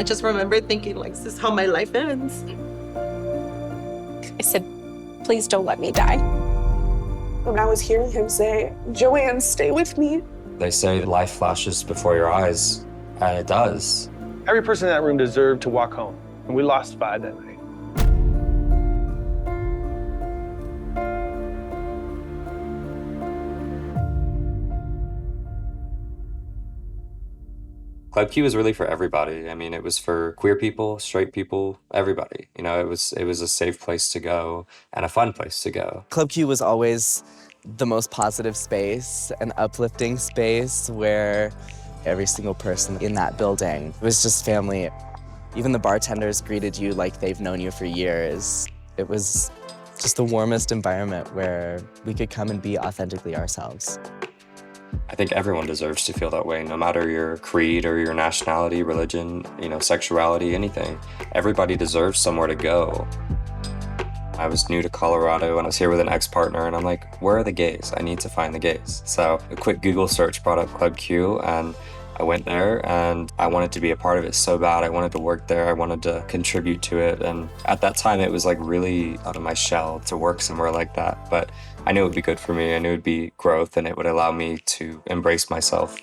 just remember thinking, like, this is how my life ends. I said, please don't let me die. When I was hearing him say, Joanne, stay with me. They say life flashes before your eyes, and it does. Every person in that room deserved to walk home, and we lost 5 that night. Club Q was really for everybody. I mean, it was for queer people, straight people, everybody. You know, it was a safe place to go and a fun place to go. Club Q was always the most positive space, an uplifting space where every single person in that building was just family. Even the bartenders greeted you like they've known you for years. It was just the warmest environment where we could come and be authentically ourselves. I think everyone deserves to feel that way, no matter your creed or your nationality, religion, you know, sexuality, anything. Everybody deserves somewhere to go. I was new to Colorado and I was here with an ex-partner and I'm like, where are the gays? I need to find the gays. So a quick Google search brought up Club Q and I went there and I wanted to be a part of it so bad. I wanted to work there. I wanted to contribute to it. And at that time, it was like really out of my shell to work somewhere like that. But I knew it would be good for me. I knew it would be growth and it would allow me to embrace myself.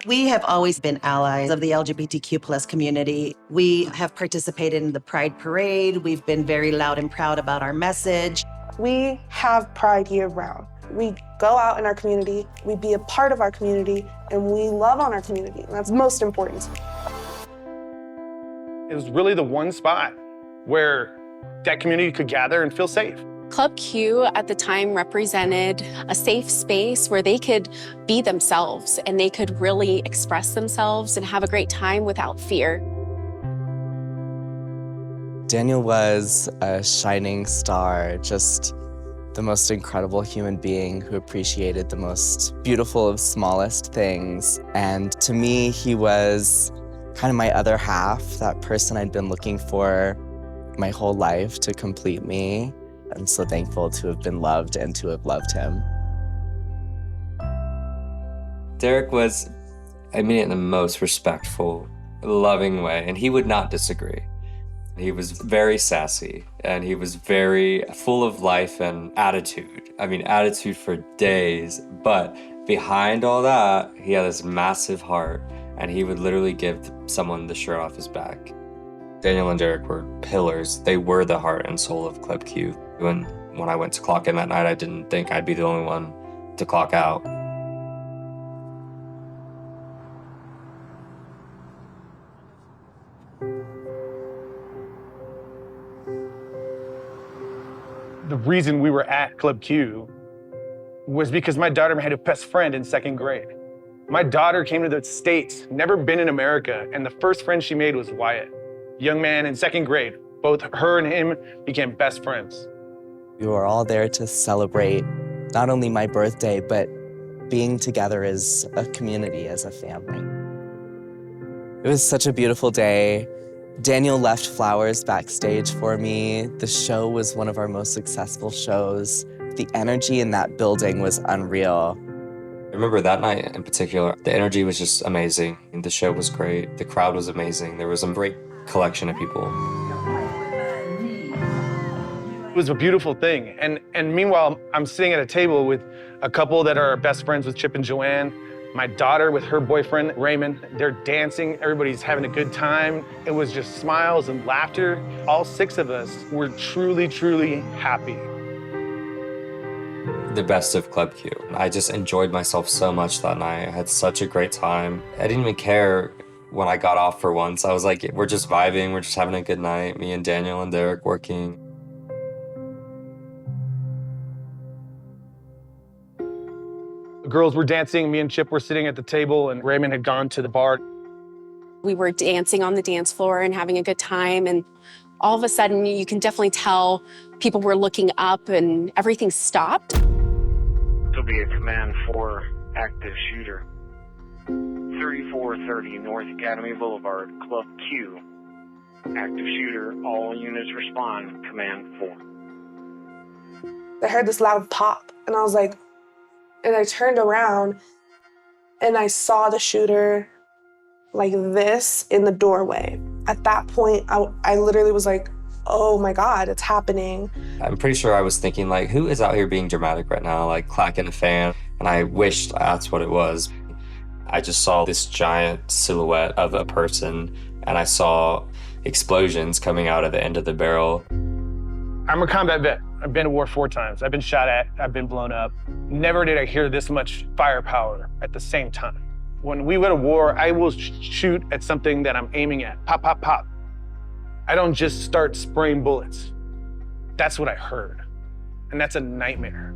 We have always been allies of the LGBTQ+ community. We have participated in the Pride Parade. We've been very loud and proud about our message. We have pride year-round. We go out in our community, we be a part of our community, and we love on our community. And that's most important. It was really the one spot where that community could gather and feel safe. Club Q at the time represented a safe space where they could be themselves and they could really express themselves and have a great time without fear. Daniel was a shining star, just the most incredible human being who appreciated the most beautiful of smallest things. And to me, he was kind of my other half, that person I'd been looking for my whole life to complete me. I'm so thankful to have been loved and to have loved him. Derek was, I mean it in the most respectful, loving way, and he would not disagree. He was very sassy, and he was very full of life and attitude. I mean, attitude for days, but behind all that, he had this massive heart, and he would literally give someone the shirt off his back. Daniel and Derek were pillars. They were the heart and soul of Club Q. And when I went to clock in that night, I didn't think I'd be the only one to clock out. The reason we were at Club Q was because my daughter had a best friend in 2nd grade. My daughter came to the States, never been in America, and the first friend she made was Wyatt, young man in 2nd grade. Both her and him became best friends. We were all there to celebrate not only my birthday, but being together as a community, as a family. It was such a beautiful day. Daniel left flowers backstage for me. The show was one of our most successful shows. The energy in that building was unreal. I remember that night in particular, the energy was just amazing. The show was great. The crowd was amazing. There was a great collection of people. It was a beautiful thing. And meanwhile, I'm sitting at a table with a couple that are best friends with Chip and Joanne. My daughter with her boyfriend, Raymond. They're dancing, everybody's having a good time. It was just smiles and laughter. All 6 of us were truly, truly happy. The best of Club Q. I just enjoyed myself so much that night. I had such a great time. I didn't even care when I got off for once. I was like, we're just vibing, we're just having a good night. Me and Daniel and Derek working. The girls were dancing, me and Chip were sitting at the table, and Raymond had gone to the bar. We were dancing on the dance floor and having a good time, and all of a sudden you can definitely tell people were looking up and everything stopped. This will be a command for active shooter. 3430 North Academy Boulevard, Club Q. Active shooter, all units respond, command 4. I heard this loud pop, and I was like, and I turned around, and I saw the shooter like this in the doorway. At that point, I literally was like, oh my God, it's happening. I'm pretty sure I was thinking, like, who is out here being dramatic right now, like clacking a fan? And I wished that's what it was. I just saw this giant silhouette of a person, and I saw explosions coming out of the end of the barrel. I'm a combat vet. I've been to war 4 times. I've been shot at, I've been blown up. Never did I hear this much firepower at the same time. When we go to war, I will shoot at something that I'm aiming at. Pop, pop, pop. I don't just start spraying bullets. That's what I heard. And that's a nightmare.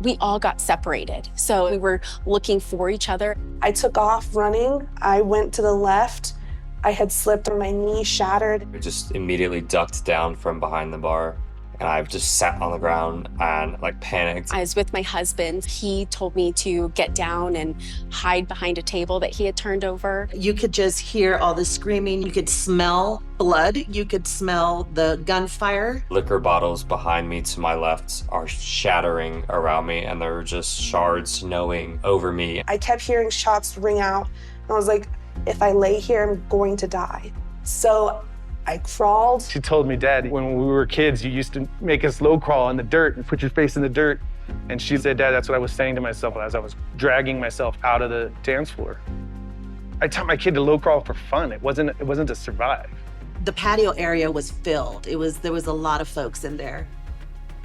We all got separated, so we were looking for each other. I took off running. I went to the left. I had slipped and my knee shattered. I just immediately ducked down from behind the bar, and I just sat on the ground and like panicked. I was with my husband. He told me to get down and hide behind a table that he had turned over. You could just hear all the screaming. You could smell blood. You could smell the gunfire. Liquor bottles behind me to my left are shattering around me, and there were just shards snowing over me. I kept hearing shots ring out. And I was like, if I lay here, I'm going to die. So I crawled. She told me, Dad, when we were kids, you used to make us low crawl in the dirt and put your face in the dirt. And she said, Dad, that's what I was saying to myself as I was dragging myself out of the dance floor. I taught my kid to low crawl for fun. It wasn't to survive. The patio area was filled. There was a lot of folks in there.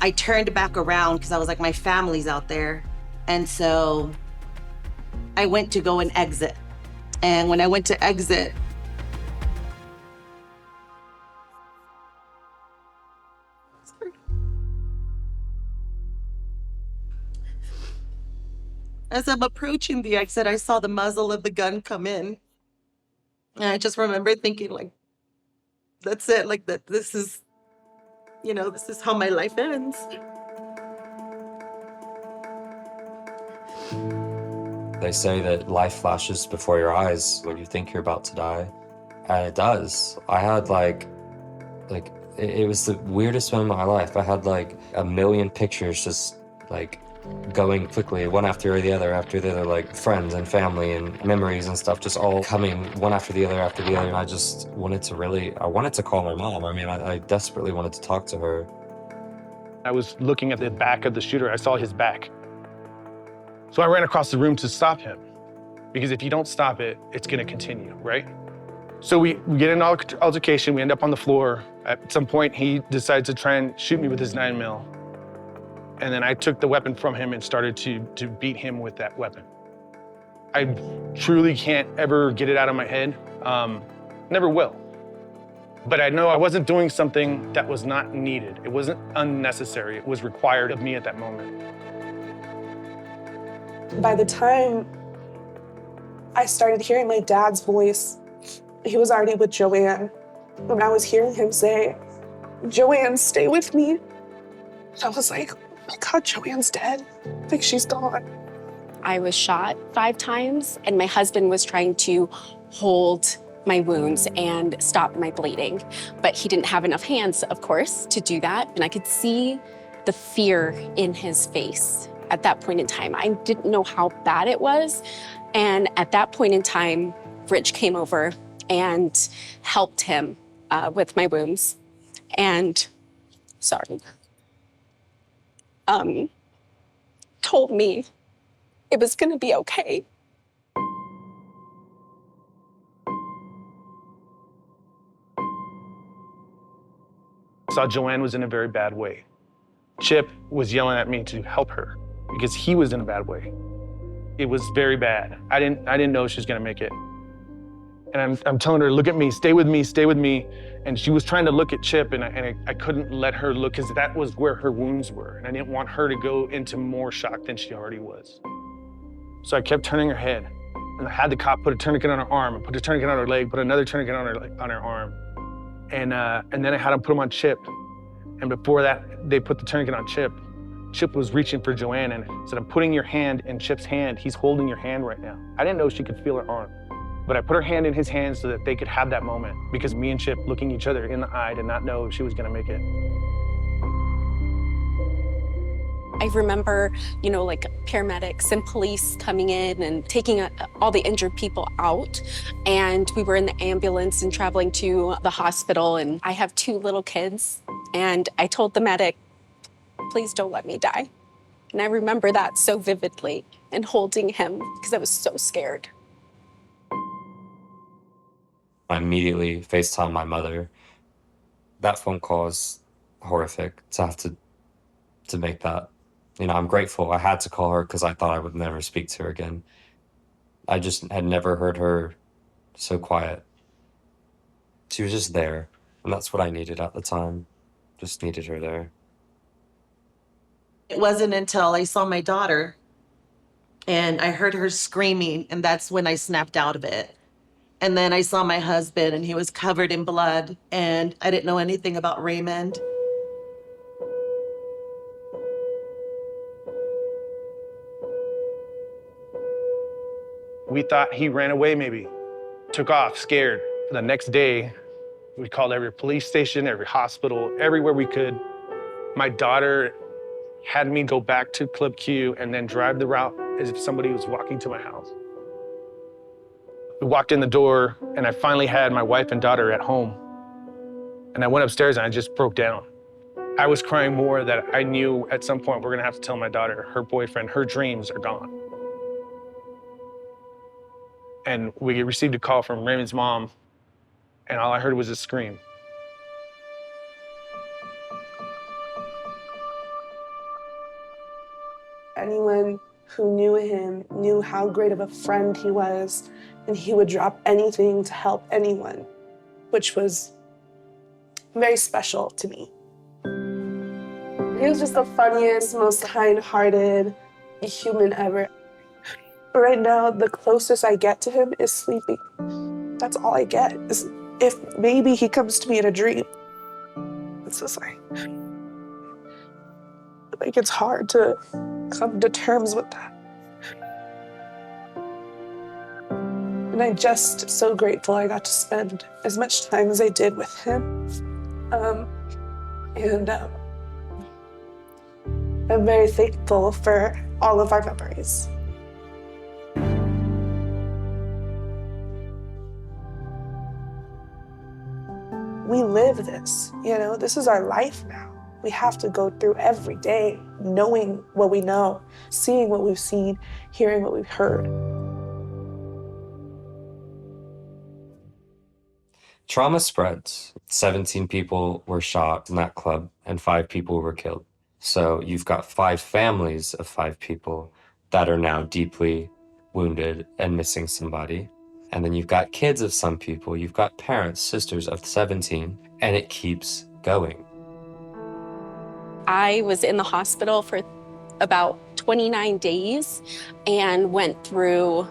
I turned back around because I was like, my family's out there. And so I went to go and exit. And when I went to exit, as I'm approaching the exit, I saw the muzzle of the gun come in. And I just remember thinking, like, that's it, like that this is how my life ends. They say that life flashes before your eyes when you think you're about to die. And it does. I had it was the weirdest moment of my life. I had like a million pictures just like going quickly, one after the other, like friends and family and memories and stuff just all coming one after the other. And I just wanted to call my mom. I mean, I desperately wanted to talk to her. I was looking at the back of the shooter. I saw his back. So I ran across the room to stop him, because if you don't stop it, it's gonna continue, right? So we get in an altercation, we end up on the floor. At some point, he decides to try and shoot me with his 9mm. And then I took the weapon from him and started to beat him with that weapon. I truly can't ever get it out of my head, never will. But I know I wasn't doing something that was not needed. It wasn't unnecessary, it was required of me at that moment. By the time I started hearing my dad's voice, he was already with Joanne. And I was hearing him say, Joanne, stay with me. I was like, oh my God, Joanne's dead. Like, she's gone. I was shot 5 times, and my husband was trying to hold my wounds and stop my bleeding. But he didn't have enough hands, of course, to do that. And I could see the fear in his face at that point in time. I didn't know how bad it was. And at that point in time, Rich came over and helped him with my wounds. And, told me it was gonna be okay. I saw Joanne was in a very bad way. Chip was yelling at me to help her because he was in a bad way. It was very bad. I didn't know she was gonna make it. And I'm telling her, look at me, stay with me, stay with me. And she was trying to look at Chip, and I couldn't let her look, because that was where her wounds were. And I didn't want her to go into more shock than she already was. So I kept turning her head. And I had the cop put a tourniquet on her arm, and put a tourniquet on her leg, put another tourniquet on her arm. And then I had him put them on Chip. And before that, they put the tourniquet on Chip. Chip was reaching for Joanne and said, I'm putting your hand in Chip's hand. He's holding your hand right now. I didn't know she could feel her arm. But I put her hand in his hand so that they could have that moment, because me and Chip, looking each other in the eye, did not know if she was gonna make it. I remember, like paramedics and police coming in and taking all the injured people out. And we were in the ambulance and traveling to the hospital. And I have 2 little kids. And I told the medic, please don't let me die. And I remember that so vividly and holding him because I was so scared. I immediately FaceTimed my mother. That phone call is horrific to have to make that. I'm grateful I had to call her because I thought I would never speak to her again. I just had never heard her so quiet. She was just there, and that's what I needed at the time. Just needed her there. It wasn't until I saw my daughter and I heard her screaming, and that's when I snapped out of it. And then I saw my husband, and he was covered in blood, and I didn't know anything about Raymond. We thought he ran away maybe, took off, scared. The next day, we called every police station, every hospital, everywhere we could. My daughter had me go back to Club Q and then drive the route as if somebody was walking to my house. We walked in the door, and I finally had my wife and daughter at home. And I went upstairs, and I just broke down. I was crying more that I knew at some point we're gonna have to tell my daughter, her boyfriend, her dreams are gone. And we received a call from Raymond's mom, and all I heard was a scream. Anyone who knew him knew how great of a friend he was, and he would drop anything to help anyone, which was very special to me. He was just the funniest, most kind-hearted human ever. Right now, the closest I get to him is sleeping. That's all I get. Is if maybe he comes to me in a dream. It's just like it's hard to come to terms with that. And I'm just so grateful I got to spend as much time as I did with him. I'm very thankful for all of our memories. We live this, this is our life now. We have to go through every day knowing what we know, seeing what we've seen, hearing what we've heard. Trauma spreads. 17 people were shot in that club and 5 people were killed. So you've got 5 families of 5 people that are now deeply wounded and missing somebody. And then you've got kids of some people, you've got parents, sisters of 17, and it keeps going. I was in the hospital for about 29 days and went through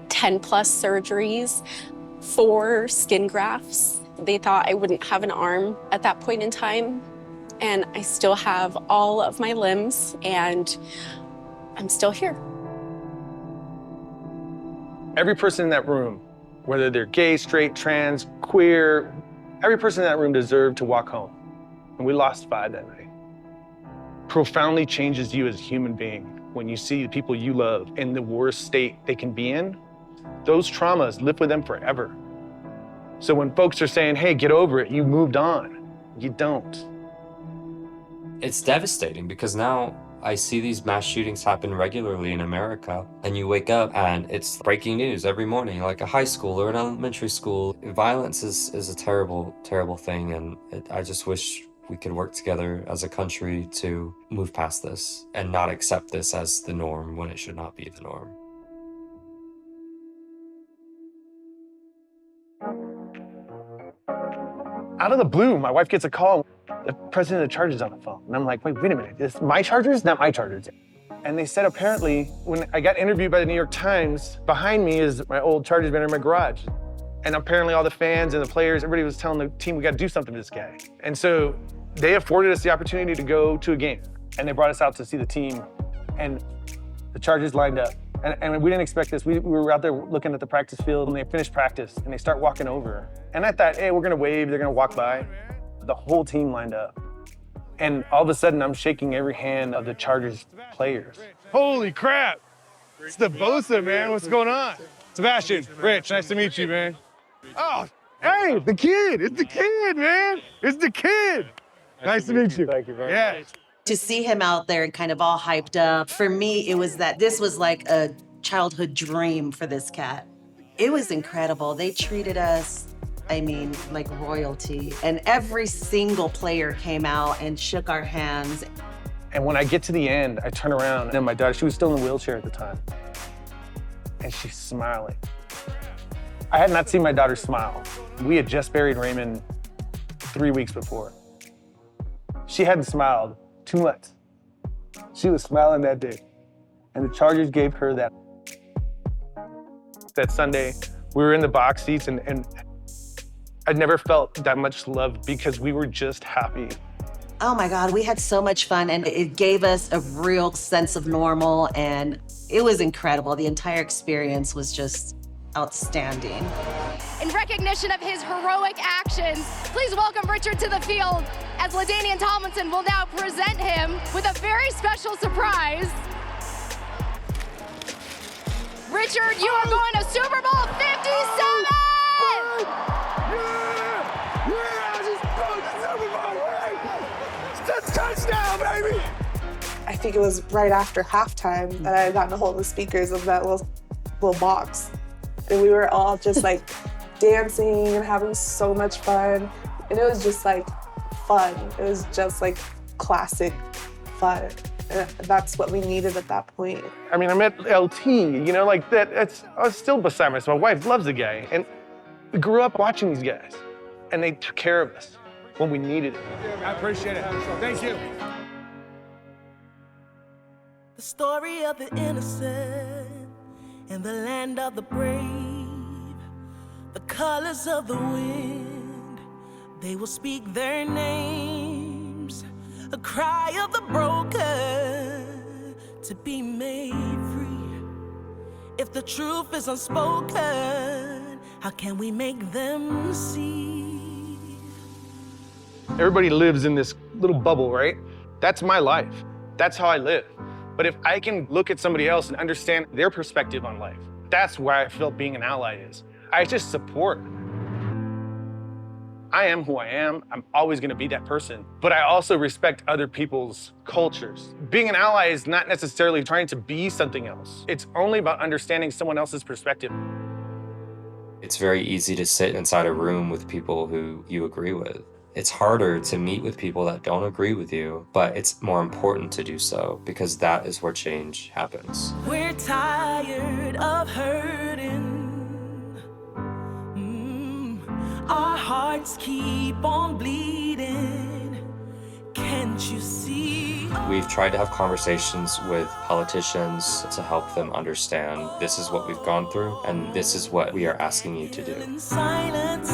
10+ surgeries, 4 skin grafts. They thought I wouldn't have an arm at that point in time. And I still have all of my limbs, and I'm still here. Every person in that room, whether they're gay, straight, trans, queer, every person in that room deserved to walk home. And we lost 5 that night. Profoundly changes you as a human being when you see the people you love in the worst state they can be in. Those traumas live with them forever. So when folks are saying, hey, get over it, you moved on, you don't. It's devastating because now I see these mass shootings happen regularly in America, and you wake up and it's breaking news every morning, like a high school or an elementary school. Violence is a terrible, terrible thing, and I just wish we could work together as a country to move past this and not accept this as the norm when it should not be the norm. Out of the blue, my wife gets a call. The president of the Chargers on the phone. And I'm like, wait a minute, this is my Chargers? Not my Chargers. And they said apparently, when I got interviewed by the New York Times, behind me is my old Chargers banner in my garage. And apparently all the fans and the players, everybody was telling the team, we got to do something to this guy. And so they afforded us the opportunity to go to a game. And they brought us out to see the team. And the Chargers lined up. And we didn't expect this. We were out there looking at the practice field, and they finished practice, and they start walking over. And I thought, hey, we're going to wave, they're going to walk by. The whole team lined up. And all of a sudden, I'm shaking every hand of the Chargers players. Holy crap! It's the Bosa, man. What's going on? Sebastian, Rich, nice to meet you, man. Oh, hey, the kid. It's the kid, man. It's the kid. Nice to meet you. Thank you very much. To see him out there and kind of all hyped up, for me, it was that this was like a childhood dream for this cat. It was incredible. They treated us, I mean, like royalty. And every single player came out and shook our hands. And when I get to the end, I turn around and my daughter, she was still in a wheelchair at the time. And she's smiling. I had not seen my daughter smile. We had just buried Raymond 3 weeks before. She hadn't smiled 2 months. She was smiling that day. And the Chargers gave her that. That Sunday, we were in the box seats and I'd never felt that much love because we were just happy. Oh my God, we had so much fun and it gave us a real sense of normal and it was incredible. The entire experience was just outstanding. In recognition of his heroic actions, please welcome Richard to the field as LaDainian Tomlinson will now present him with a very special surprise. Richard, you are going to Super Bowl 57! Touchdown, baby! I think it was right after halftime that I had gotten a hold of the speakers of that little box. And we were all just like dancing and having so much fun. And it was just like fun. It was just like classic fun. And that's what we needed at that point. I mean, I'm at LT, you know, like that. I was still beside myself. My wife loves the guy. And we grew up watching these guys. And they took care of us when we needed it. I appreciate it. Thank you. The story of the innocent in the land of the brave, the colors of the wind, they will speak their names, a cry of the broken to be made free. If the truth is unspoken, how can we make them see? Everybody lives in this little bubble, right? That's my life. That's how I live. But if I can look at somebody else and understand their perspective on life, that's where I feel being an ally is. I just support. I am who I am. I'm always gonna be that person. But I also respect other people's cultures. Being an ally is not necessarily trying to be something else. It's only about understanding someone else's perspective. It's very easy to sit inside a room with people who you agree with. It's harder to meet with people that don't agree with you, but it's more important to do so because that is where change happens. We're tired of hurting. Our hearts keep on bleeding. Can't you see? We've tried to have conversations with politicians to help them understand this is what we've gone through and this is what we are asking you to do. In silence,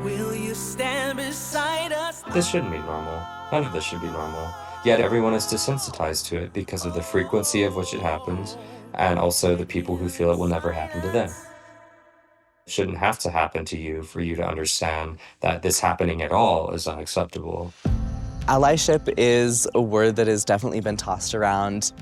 will you stand beside us? This shouldn't be normal. None of this should be normal. Yet everyone is desensitized to it because of the frequency of which it happens and also the people who feel it will never happen to them. It shouldn't have to happen to you for you to understand that this happening at all is unacceptable. Allyship is a word that has definitely been tossed around,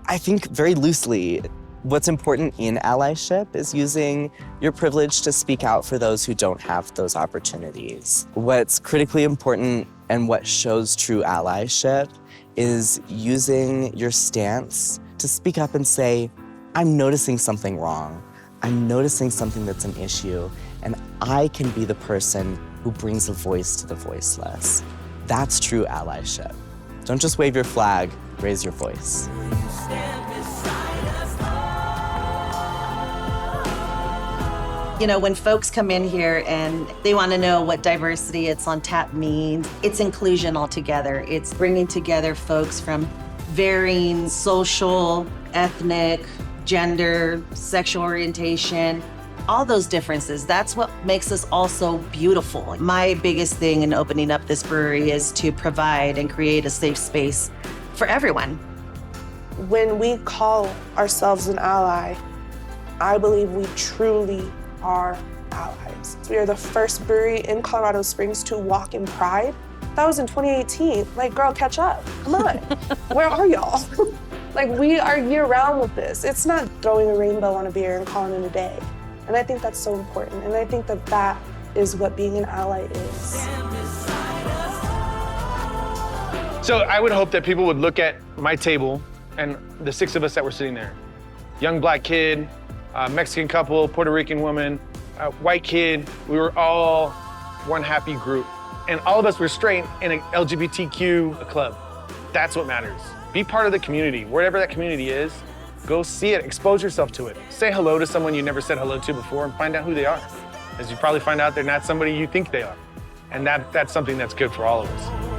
I think, very loosely. What's important in allyship is using your privilege to speak out for those who don't have those opportunities. What's critically important and what shows true allyship is using your stance to speak up and say, I'm noticing something wrong. I'm noticing something that's an issue, and I can be the person who brings a voice to the voiceless. That's true allyship. Don't just wave your flag, raise your voice. You know, when folks come in here and they want to know what diversity it's on tap means, it's inclusion altogether. It's bringing together folks from varying social, ethnic, gender, sexual orientation, all those differences. That's what makes us all so beautiful. My biggest thing in opening up this brewery is to provide and create a safe space for everyone. When we call ourselves an ally, I believe we truly are allies. We are the first brewery in Colorado Springs to walk in pride That was in 2018. Like, girl, catch up. Come on. Where are y'all? Like, we are year-round with this. It's not throwing a rainbow on a beer and calling it a day. And I think that's so important. And I think that that is what being an ally is. So I would hope that people would look at my table and the 6 of us that were sitting there. Young black kid, Mexican couple, Puerto Rican woman, white kid. We were all one happy group. And all of us were straight in an LGBTQ club. That's what matters. Be part of the community, wherever that community is. Go see it, expose yourself to it. Say hello to someone you never said hello to before and find out who they are. As you probably find out they're not somebody you think they are. And that's something that's good for all of us.